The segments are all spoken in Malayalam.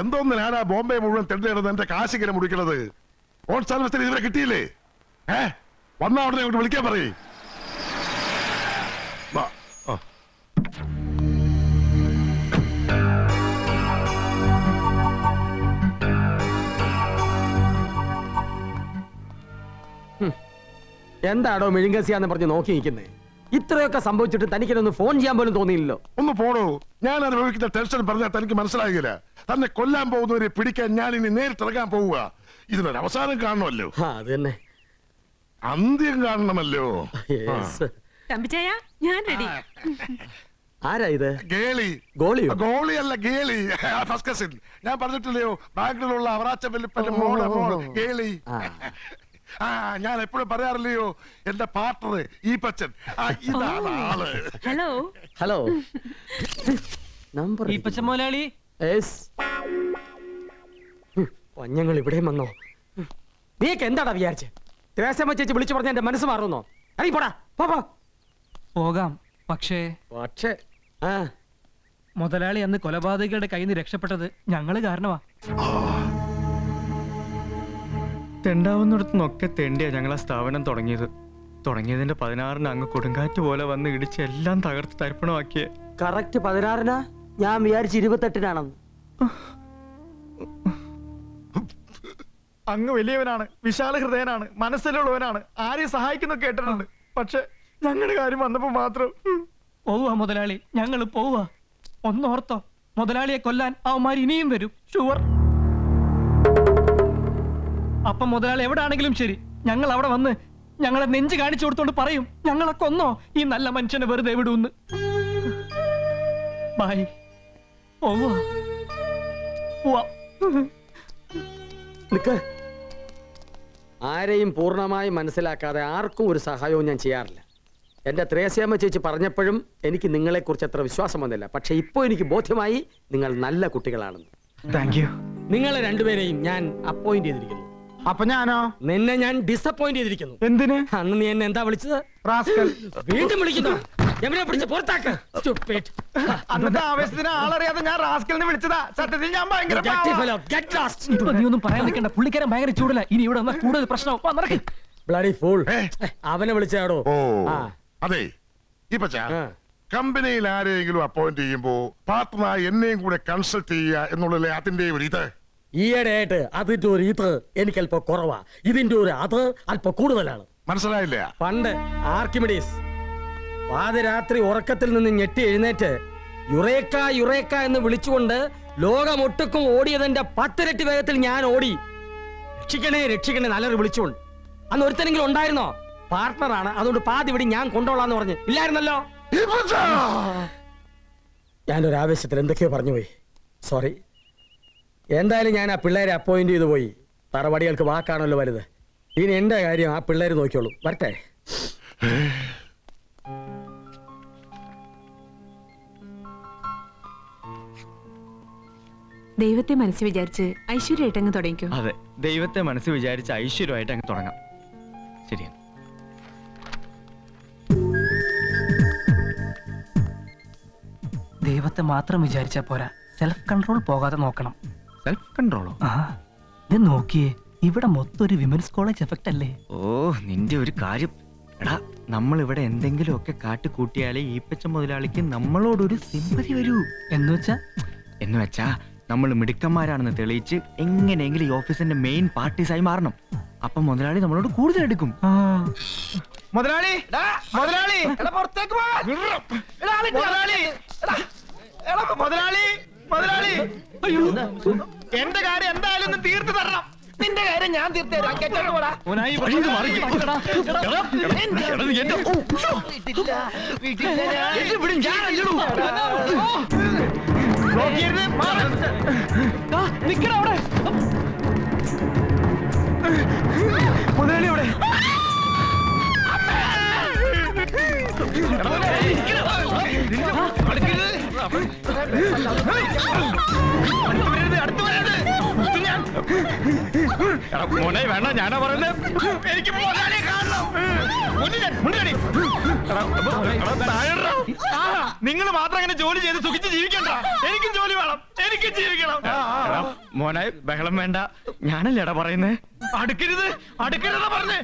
എന്തോന്നിനാണ് ബോംബെ മുഴുവൻ തെണ്ടിടുന്നത് എന്റെ കാശിങ്ങനെ മുടിക്കണത്? ഓൺ സർവീസിന് ഇതുവരെ കിട്ടിയില്ലേ? വന്നാ ഉടനെ അങ്ങോട്ട് വിളിക്കാൻ പറയേ. എന്താടോ മെഴുങ്കസിയാന്ന് പറഞ്ഞ് നോക്കി നിൽക്കുന്നേ? ഇത്രയൊക്കെ സംഭവിച്ചിട്ട് തനിക്കൊന്ന് ഫോൺ ചെയ്യാൻ പോലും തോന്നിയില്ലല്ലോ. ഒന്ന് പോണോ. ഞാൻ അനുഭവിക്കുന്ന ടെൻഷൻ പറഞ്ഞാൽ തനിക്ക് മനസ്സിലാകില്ല. തന്നെ കൊല്ലാൻ പോകുന്നവരെ പിടിക്കാൻ ഞാൻ ഇനി നേരിട്ടിറങ്ങാൻ പോവുക. ഇതിനൊരു അവസാനം കാണണമല്ലോ. അത് തന്നെ, അന്ത്യം കാണണമല്ലോ. ഞാൻ റെഡി. ആരാ ഇത്? ഗേളി. ഗോളിയോ? ഗോളിയല്ല, ഗേളി. First cousin. ഞാൻ പറഞ്ഞിട്ടില്ലയോ, ബാംഗ്ലൂരിലുള്ള അവറാച്ച വെല്ലുപ്പന്റെ മോൾ ഗേളി. ഞാൻ എപ്പോഴും പറയാറില്ലയോ, എന്റെ പാർട്ണർ ഈ പച്ചൻ. ഇതാണ് ആള്. Hello hello. നമ്പർ ഈ പച്ചൻ മുതലാളി. ഞങ്ങൾ ഇവിടെയും വന്നോ? നീക്ക് എന്താടാ വിചാരിച്ചേ? ത്രേസ്യാമ്മ ചേച്ചി വിളിച്ചു പറഞ്ഞ എന്റെ മനസ്സ് മാറുന്നോ? അറിയ പോടാ. പോകാം, പക്ഷേ മുതലാളി അന്ന് കൊലപാതകികളുടെ കയ്യിൽ നിന്ന് രക്ഷപ്പെട്ടത് ഞങ്ങള് കാരണമാ. തെണ്ടാവുന്നിടത്തുനിന്നൊക്കെ തെണ്ടിയാ ഞങ്ങൾ ആ സ്ഥാപനം തുടങ്ങിയതിന്റെ 16-ന് അങ്ങ് കൊടുങ്കാറ്റ് പോലെ വന്ന് ഇടിച്ച് എല്ലാം തകർത്ത് തരിപ്പണമാക്കിയേ. കറക്റ്റ് 16-നാ? ഞാൻ വിചാരിച്ച് 28-നാണെന്ന്. അങ്ങ് വലിയവനാണ്, വിശാല ഹൃദയനാണ്, മനസ്സിലുള്ളവനാണ്, ആരെയും സഹായിക്കുന്ന കേട്ടിട്ടുണ്ട്. പക്ഷെ ഞങ്ങളുടെ കാര്യം വന്നപ്പോ മാത്രം. പോവാ മുതലാളി, ഞങ്ങൾ പോവാ. ഒന്നോർത്തോ, മുതലാളിയെ കൊല്ലാൻ അവന്മാർ ഇനിയും വരും, ഷുവർ. അപ്പം മുതലാളി എവിടെ ആണെങ്കിലും ശരി, ഞങ്ങൾ അവിടെ വന്ന് ഞങ്ങളെ നെഞ്ച് കാണിച്ചു കൊടുത്തോണ്ട് പറയും, ഞങ്ങളെ കൊന്നോ, ഈ നല്ല മനുഷ്യനെ വെറുതെ വിടൂന്ന്. ബൈ. ആരെയും പൂർണ്ണമായി മനസ്സിലാക്കാതെ ആർക്കും ഒരു സഹായവും ഞാൻ ചെയ്യാറില്ല. എന്റെ ത്രേസ്യാമ്മ ചേച്ചി പറഞ്ഞപ്പോഴും എനിക്ക് നിങ്ങളെ കുറിച്ച് അത്ര വിശ്വാസം വന്നില്ല. പക്ഷെ ഇപ്പോ എനിക്ക് ബോധ്യമായി നിങ്ങൾ നല്ല കുട്ടികളാണെന്ന്. Thank you. നിങ്ങളെ രണ്ടുപേരെയും ഞാൻ അപ്പോയിന്റ് ചെയ്തിരിക്കുന്നു. അപ്പൊ ഞാനോ? നിന്നെ ഞാൻ ഡിസപ്പോയിന്റ് ചെയ്തിരിക്കുന്നു. എന്തിന്? അന്ന് നീ എന്നെ എന്താ വിളിച്ചത്? റാസ്കൽ. വീണ്ടും വിളിക്കുന്നു. അന്നത്തെ ആവേശത്തിന് ആളറിയാതെ ഞാൻ റാസ്കലിനെ വിളിച്ചതാ. സത്യത്തിൽ ഞാൻ ഭയങ്കര നീ ഒന്നും പറയാൻ നിൽക്കണ്ട, പുള്ളിക്കാരൻ ഭയങ്കര ചൂടല. ഇനി ഇവിടെ വന്നാൽ കൂടുതൽ പ്രശ്നം. അവനെ വിളിച്ചാടോ? അതെ, ഈ പച്ച കമ്പനിയിൽ ആരെങ്കിലും അപ്പോയിന്റ് ചെയ്യുമ്പോ പാർട്ട്ണറായി എന്നെയും കൂടെ കൺസൾട്ട് ചെയ്യുക എന്നുള്ളതല്ലേ അതിന്റെ ഒരു ഇത്. ഈയിടെയായിട്ട് അതിന്റെ ഒരു ഇത് എനിക്ക് അല്പം കുറവാ. ഇതിന്റെ ഒരു അത് അല്പം കൂടുതലാണ്. മനസ്സിലായില്ല? പണ്ട് ആർക്കിമിഡീസ് പാതിരാത്രി ഉറക്കത്തിൽ നിന്ന് ഞെട്ടി എഴുന്നേറ്റ് യുറേക്ക യുറേക്ക എന്ന് വിളിച്ചുകൊണ്ട് ലോകമൊട്ടുക്കും ഓടിയതിന്റെ 10 ഇരട്ടി വേഗത്തിൽ ഞാൻ ഓടി. രക്ഷിക്കണേ രക്ഷിക്കണേ നല്ലൊരു വിളിച്ചുകൊണ്ട്. അന്ന് ഒരുത്തനെങ്കിലും ഉണ്ടായിരുന്നോ? പാർട്ട്ണറാണ്, അതുകൊണ്ട് പാതി ഇവിടെ ഞാൻ കൊണ്ടോളാന്ന് പറഞ്ഞ് ഇല്ലായിരുന്നല്ലോ. ഞാനൊരു ആവേശത്തിൽ എന്തൊക്കെയോ പറഞ്ഞുപോയി, സോറി. എന്തായാലും ഞാൻ ആ പിള്ളേരെ അപ്പോയിന്റ് ചെയ്തു പോയി. തറവാടികൾക്ക് വാക്കാണല്ലോ വലുത്. ഇനി എന്റെ കാര്യം ആ പിള്ളേര് നോക്കിയോളൂ. വരട്ടെ. ദൈവത്തെ മനസ്സിൽ വിചാരിച്ച് ഐശ്വര്യമായിട്ട് അങ്ങ് തുടങ്ങിക്കോ. അതെ, ദൈവത്തെ മനസ്സിൽ വിചാരിച്ച് ഐശ്വര്യമായിട്ട് അങ്ങ് തുടങ്ങാം. ശരിയാണ്. ദൈവത്തെ മാത്രം വിചാരിച്ചാ പോരാ, സെൽഫ് കൺട്രോൾ പോകാതെ നോക്കണം. സെൽഫ് കൺട്രോളോ? ഇത് നോക്കിയേ, ഇവിടെ മൊത്തം ഒരു വിമൻസ് കോളേജ് എഫക്റ്റ് അല്ലേ? ഓ, നിന്റെ ഒരു കാര്യം. എടാ, നമ്മൾ ഇവിടെ എന്തെങ്കിലുമൊക്കെ കാട്ടുകൂട്ടിയാലേ ഈ പച്ച മുതലാളിക്ക് നമ്മളോടൊരു സിമ്പതി വരൂ. എന്ന് വെച്ചാ നമ്മൾ മിടുക്കന്മാരാണെന്ന് തെളിയിച്ച് എങ്ങനെയെങ്കിലും ഈ ഓഫീസിന്റെ മെയിൻ പാർട്ടീസായി മാറണം. അപ്പൊ മുതലാളി നമ്മളോട് കൂടുതൽ എടുക്കും. മുതലാളി, മുതലാളി, മുതലാളി, മുതലാളി, എന്റെ കാര്യം എന്തായാലും ഒന്ന് തീർത്ത് തരണം. നിന്റെ കാര്യം ഞാൻ തീർത്തേരാം. മുതലാളി അവിടെ. മോനെ വേണ്ട, ഞാനാ പറയുന്നത്. എനിക്ക് നിങ്ങൾ മാത്രം അങ്ങനെ ജോലി ചെയ്ത് സുഖിച്ച് ജീവിക്കണ്ട. എനിക്കും ജോലി വേണം, എനിക്കും ജീവിക്കണം. മോനെ ബഹളം വേണ്ട, ഞാനല്ലേടാ പറയുന്നേ. അടുക്കരുത് അടുക്കരുത് പറഞ്ഞേ.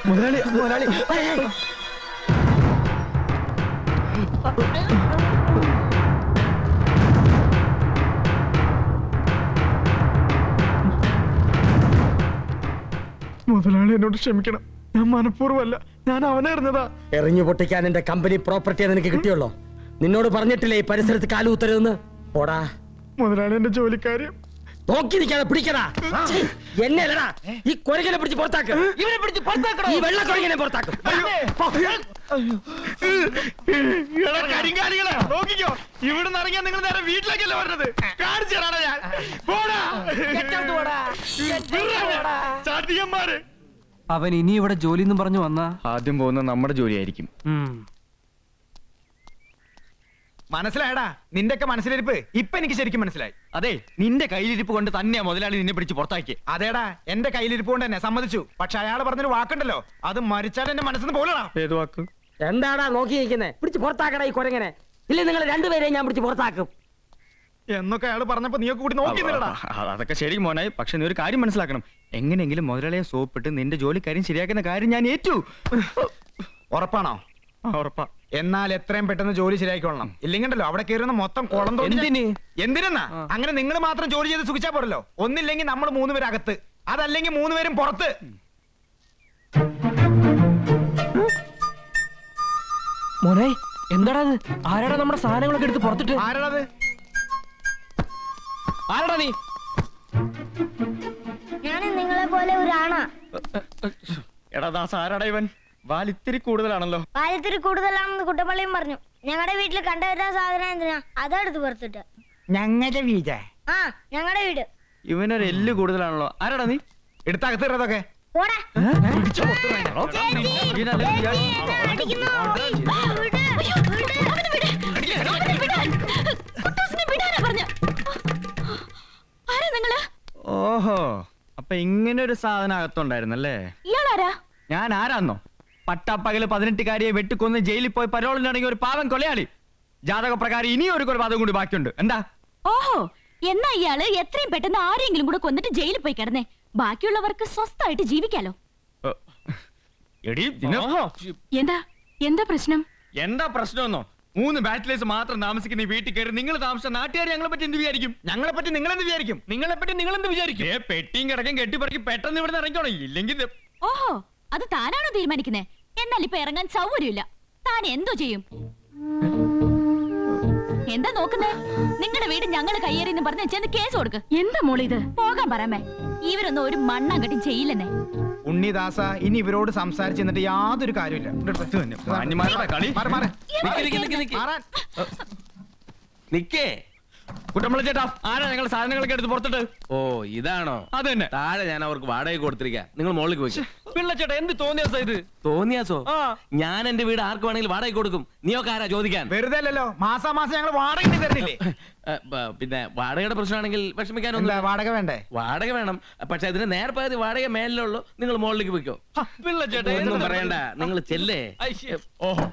മുതലാളി മുതലാളി മുതലാളി എന്നോട് ക്ഷമിക്കണം. ഞാൻ മനഃപൂർവ്വമല്ല, ഞാൻ അവനെ എറിഞ്ഞതാ. എറിഞ്ഞു പൊട്ടിക്കാൻ എന്റെ കമ്പനി പ്രോപ്പർട്ടിയെ നിനക്ക് കിട്ടിയുള്ളോ? നിന്നോട് പറഞ്ഞിട്ടില്ലേ ഈ പരിസരത്ത് കാലുകുത്തരുതെന്ന്? പോടാ. മുതലാളി എന്റെ ജോലിക്കാരി. നോക്കി നിൽക്കാതെ പിടിക്കടാ. എന്നെ അല്ലടാ, ഈ കൊരകനെ പിടിച്ച് പുറത്താക്ക്. ഇവനെ പിടിച്ച് പുറത്താക്കണോ? ഈ വെള്ള കൊരകനെ പുറത്താക്കും. കരിങ്കാലികളെ നോക്കിക്കോ, ഇവിടുന്ന് ഇറങ്ങിയാൽ നിങ്ങൾ നേരെ വീട്ടിലേക്കല്ലേ പറഞ്ഞത്. കാണിച്ചു തരാടാ ഞാൻ. പോടാ ചാട്ടിയന്മാര്. അവൻ ഇനി ഇവിടെ ജോലി എന്നും പറഞ്ഞു വന്നാ ആദ്യം പോകുന്ന നമ്മുടെ ജോലിയായിരിക്കും. മനസ്സിലായടാ നിന്റെയൊക്കെ മനസ്സിലിരിപ്പ് ഇപ്പൊ എനിക്ക് ശരിക്കും മനസ്സിലായി. അതെ, നിന്റെ കയ്യിലിരിപ്പ് കൊണ്ട് തന്നെയാ മുതലാളി നിന്നെ പിടിച്ച് പുറത്താക്കി. അതേടാ എന്റെ കയ്യിലിരിപ്പ് കൊണ്ട് തന്നെ സമ്മതിച്ചു. പക്ഷെ അയാൾ പറഞ്ഞൊരു വാക്കുണ്ടല്ലോ, അത് മരിച്ചാൽ എന്റെ മനസ്സിന് പോലടാ. ഏത് വാക്ക്? എന്താടാ നോക്കി നിൽക്കുന്നേ? പിടിച്ച് പുറത്താക്കടാ ഈ കൊരങ്ങനെ. ഇല്ല നിങ്ങൾ രണ്ടുപേരെയും ഞാൻ പിടിച്ച് പുറത്താക്കും. എന്നൊക്കെ അയാൾ പറഞ്ഞപ്പോ നീയൊക്കെ കൂടി നോക്കിന്നില്ലടാ. അതൊക്കെ ശരി മോനായി. പക്ഷെ നീ ഒരു കാര്യം മനസ്സിലാക്കണം. എങ്ങനെയെങ്കിലും മുതലാളിയെ സോപ്പിട്ട് നിന്റെ ജോലിക്കാര്യം ശരിയാക്കുന്ന കാര്യം ഞാൻ ഏറ്റു. ഉറപ്പാണോ? ഉറപ്പാ. എന്നാൽ എത്രയും പെട്ടെന്ന് ജോലി ശരിയായിക്കൊള്ളണം. ഇല്ലെങ്കിണ്ടല്ലോ അവിടെ കയറുന്ന മൊത്തം കുളം എന്തിനാ? അങ്ങനെ നിങ്ങൾ മാത്രം ജോലി ചെയ്ത് സുഖിച്ചാ പോരല്ലോ. ഒന്നില്ലെങ്കിൽ നമ്മൾ 3 പേര് അകത്ത്, അതല്ലെങ്കിൽ 3 പേരും പുറത്ത്. മോനെ എന്താടാ ഇത്? ആരാടാ നമ്മുടെ സാധനങ്ങളൊക്കെ എടുത്ത് പുറത്തിട്ട്? ആരാടത്? ആരാടാ നീ? ഞാൻ നിങ്ങളെ പോലെ ഒരാണാ. എടാ ദാസ്, ആരാടാ ഇവൻ? വാലിത്തിരി കൂടുതലാണല്ലോ. പാലത്തിരി കൂടുതലാണെന്ന് കുട്ടപ്പള്ളിയും പറഞ്ഞു. ഞങ്ങളുടെ വീട്ടിൽ കണ്ടുവരുന്ന സാധനം എന്തിനാ അതെടുത്ത് പുറത്തിട്ട്. ഞങ്ങളുടെ വീട്. ആ ഞങ്ങളുടെ വീട്. ഇവനൊരു എല്ല് കൂടുതലാണല്ലോ. ആരാടാ നീ? എടുത്തകത്തിറതൊക്കെ പോടാ. ഓഹോ, അപ്പൊ ഇങ്ങനെ ഒരു സാധനം അകത്തുണ്ടായിരുന്നല്ലേ? ഇയാളാരാ? ഞാൻ ആരാന്നോ? പട്ടാപ്പകല് 18-കാരിയെ വെട്ടിക്കൊന്ന് ജയിലിൽ പോയി പരോളിനിറങ്ങിയ ഒരു പാവം കൊലയാളി. ജാതക പ്രകാരം ഇനിയും ഒരു കൊലപാതകം കൂടി ബാക്കിയുണ്ട്. എന്താ? ഓഹോ, എന്നാ ഇയാള് എത്രയും പെട്ടെന്ന് ആരെങ്കിലും കൂടെ കൊന്നിട്ട് ജയിലിൽ പോയി കിടന്നേ. ബാക്കിയുള്ളവർക്ക് സ്വസ്ഥമായിട്ട് ജീവിക്കാലോ. എടീ, എന്താ എന്താ പ്രശ്നം? എന്താ പ്രശ്നമെന്നോ? 3 ബാച്ചിലേഴ്സ് മാത്രം താമസിക്കുന്ന ഈ വീട്ടിൽ കയറി നിങ്ങൾ താമസിച്ച നാട്ടുകാർ ഞങ്ങളെ പറ്റി എന്ത് വിചാരിക്കും? ഞങ്ങളെ പറ്റി നിങ്ങൾ എന്ത് വിചാരിക്കും? നിങ്ങളെ പറ്റി നിങ്ങൾ എന്ത് വിചാരിക്കും? പെട്ടിയും കിടക്കും കെട്ടിപ്പറക്കി പെട്ടെന്ന് ഇവിടെ ഇറങ്ങിക്കോണം. ഇല്ലെങ്കിൽ ഓഹോ, അത് താനാണോ തീരുമാനിക്കുന്നേ? എന്നാൽ ഇപ്പൊ ഇറങ്ങാൻ സൗകര്യമില്ല. താൻ എന്തോ ചെയ്യും? എന്താ നോക്കുന്നേ? നിങ്ങളുടെ വീട് ഞങ്ങൾ കയ്യേറിയെന്ന് പറഞ്ഞ് ചെന്ന് കേസ് കൊടുക്ക്. എന്താ മോളിത്? പോകാൻ പറയാമേ. ഇവരൊന്നും ഒരു മണ്ണാൻ കെട്ടി ചെയ്യില്ലെന്നേ. ഉണ്ണിദാസ, ഇനി ഇവരോട് സംസാരിച്ച് എന്നിട്ട് യാതൊരു കാര്യമില്ല. മാന്യന്മാരുടെ കളി. നിക്കേ. കുട്ടമ്പള ചേട്ടാ, ആരാ ഞങ്ങൾ സാധനങ്ങളൊക്കെ എടുത്ത് പുറത്തിട്ട്? ഓ ഇതാണോ? അത് തന്നെ. താഴെ ഞാൻ അവർക്ക് വാടക കൊടുത്തിരിക്കാം. നിങ്ങൾ മുകളിലേക്ക് പോയി. പിള്ളച്ചേട്ടാ, എന്ത് തോന്നിയാ ഇത്? തോന്നിയാസോ? ആ. ഞാൻ എന്റെ വീട് ആർക്ക് വേണമെങ്കിലും വാടക കൊടുക്കും. നീയൊക്കെ ആരാ ചോദിക്കാൻ? വെറുതെ അല്ലല്ലോ, മാസാമാസം ഞങ്ങൾ വാടക തരുന്നില്ലേ? പിന്നെ വാടകയുടെ പ്രശ്നമാണെങ്കിൽ വിഷമിക്കാനൊന്നും. എന്താ വാടക വേണ്ടേ? വാടക വേണം, പക്ഷെ അതിന് നേർപ്പകുതി വാടക മേലിലുള്ളൂ. നിങ്ങൾ മുകളിലേക്ക് പോയിക്കോ. പിള്ളച്ചേട്ടാ, ഒന്നും പറയണ്ട, നിങ്ങൾ ചെല്ലേ. ഓഹോ,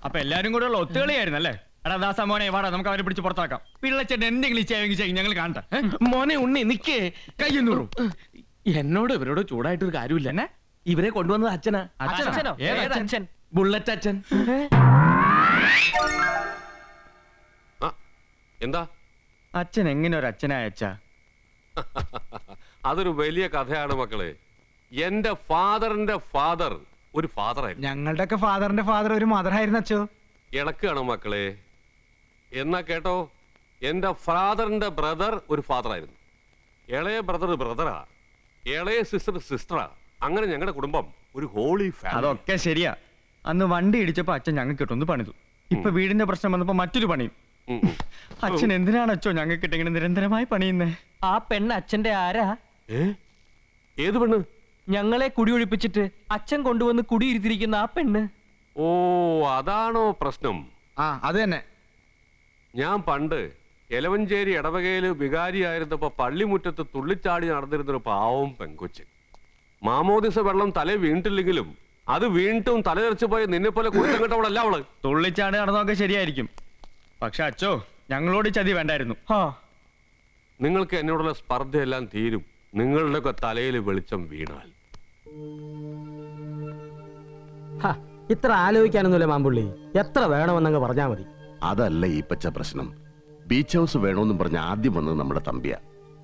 അപ്പൊ എല്ലാരും കൂടെ ഉള്ള ഒത്തുകളിയായിരുന്നു അല്ലേ? എടാ ദാസ മോനെ, വാടാ, നമുക്ക് അവരെ പിടിച്ച് പുറത്താക്കാം. പിള്ളച്ചേട്ടൻ എന്തെങ്കിലും ചെയ്യും ഞങ്ങൾ കാണട്ടെ. മോനെ ഉണ്ണി നിക്കേ. കയ്യൊന്നൂറും. എന്നോട് ഇവരോട് ചൂടായിട്ടൊരു കാര്യമില്ല. എന്നെ ഇവരെ കൊണ്ടുവന്നത് അച്ഛനാ. അച്ഛനോ? ഏത് അച്ഛൻ? ബുള്ളറ്റ് അച്ഛൻ. എന്താ അച്ഛൻ എങ്ങനെ ഒരു അച്ഛനായ അച്ഛാ? അതൊരു വലിയ കഥയാണ് മക്കളെ. എന്റെ ഫാദറിന്റെ ഫാദർ ഒരു ഫാദറായിരുന്നു. ഞങ്ങളുടെയൊക്കെ ഫാദറിന്റെ ഫാദർ ഒരു മദറായിരുന്നു അച്ഛോ. ഇളക്കാണ് മക്കളെ. എന്നാ കേട്ടോ, എന്റെ ഫാദറിന്റെ ബ്രദർ ഒരു ഫാദറായിരുന്നു. ഇളയ ബ്രദർ ബ്രദറാ, ഇളയ സിസ്റ്റർ സിസ്റ്ററാ. അങ്ങനെ ഞങ്ങളുടെ കുടുംബം ഒരു ഹോളി ഫാമിലി. അതൊക്കെ ശരിയാ. അന്ന് വണ്ടി ഇടിച്ചപ്പോ അച്ഛൻ ഞങ്ങൾക്ക് ഇട്ടൊന്ന് പണിതു. ഇപ്പൊ വീടിന്റെ പ്രശ്നം വന്നപ്പോ മറ്റൊരു പണിയും. അച്ഛൻ എന്തിനാണ് അച്ഛോ ഞങ്ങൾക്ക് ഇങ്ങനെ നിരന്തരമായി പണിയുന്നേ? ആ പെണ്ണ് അച്ഛന്റെ ആരാ? ഏത് പെണ്ണ്? ഞങ്ങളെ കുടിയൊഴിപ്പിച്ചിട്ട് അച്ഛൻ കൊണ്ടുവന്ന് കുടിയിരുത്തിരിക്കുന്ന ആ പെണ്ണ്. ഓ, അതാണോ പ്രശ്നം? ആ അത് തന്നെ. ഞാൻ പണ്ട് എലവഞ്ചേരി ഇടവകയില് വികാരിയായിരുന്നപ്പോ പള്ളിമുറ്റത്ത് തുള്ളിച്ചാടി നടന്നിരുന്നൊരു പാവം പെങ്കൊച്ച്. മാമോദിസ വെള്ളം തലേ വീണിട്ടില്ലെങ്കിലും അത് വീണ്ടും തലതെറിച്ചു പോയ നിന്നെ പോലെ കുരുത്തങ്കട്ടവളല്ല അവള്. തുള്ളിച്ചാണ് നടന്നൊക്കെ ശരിയായിരിക്കും, പക്ഷെ അച്ചോ ഞങ്ങളോട് ചതി വേണ്ടായിരുന്നു. നിങ്ങൾക്ക് എന്നോടുള്ള സ്പർദ്ധയെല്ലാം തീരും നിങ്ങളുടെയൊക്കെ തലയിൽ വെളിച്ചം വീണാൽ. ഹ, ഇത്ര ആലോചിക്കാനൊന്നുമില്ല മാമ്പുള്ളി, എത്ര വേണമെന്നങ്ങ് പറഞ്ഞാ മതി. അതല്ല ഈ പച്ച പ്രശ്നം. ബീച്ച് ഹൗസ് വേണമെന്നും പറഞ്ഞ് ആദ്യം വന്നത് നമ്മുടെ തമ്പിയ.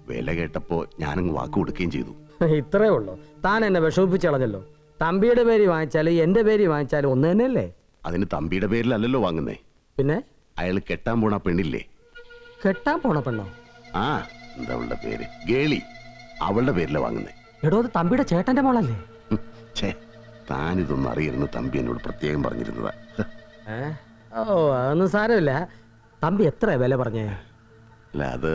വില കേട്ടപ്പോ ഞാനങ്ങ് വാക്ക് കൊടുക്കുകയും ചെയ്തു. ഇത്രേ ഉള്ളൂ. താൻ എന്നെ വിഷമിപ്പിച്ച് കളഞ്ഞല്ലോ. തമ്പിയുടെ പേര് വാങ്ങിച്ചാലും എന്റെ പേര് വാങ്ങിച്ചാലും ഒന്ന് തന്നെയല്ലേ? അതിന് തമ്പിയുടെ പേരിലല്ലല്ലോ വാങ്ങുന്നേ. പിന്നെ അയാൾ കെട്ടാൻ പോണ പെണ്ണില്ലേ? കെട്ടാൻ പോണ പെണ്ണോ? ആ, എന്താ അവളുടെ പേര്? ഗേളി. അവളുടെ പേരില വാങ്ങുന്നേ. എടോ, അത് തമ്പിയുടെ ചേട്ടന്റെ മോളല്ലേ? ഛേ, താനിതൊന്നും അറിയരുന്ന് തമ്പി എന്നോട് പ്രത്യേകം പറഞ്ഞിരുന്നതാ. ഓ, അതൊന്നും സാരമില്ല. തമ്പി എത്ര വില പറഞ്ഞേ? അല്ല, അത്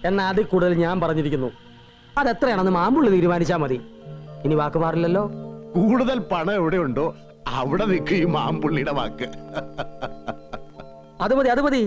എന്നാ അതിൽ കൂടുതൽ ഞാൻ പറഞ്ഞിരിക്കുന്നു. അതെത്രയാണെന്ന് മാമ്പുള്ളി തീരുമാനിച്ചാ മതി. ഇനി വാക്ക് മാറില്ലല്ലോ. കൂടുതൽ പണം എവിടെയുണ്ടോ അവിടെ നിൽക്കും ഈ മാമ്പുള്ളിയുടെ വാക്ക്. അത് മതി, അത് മതി.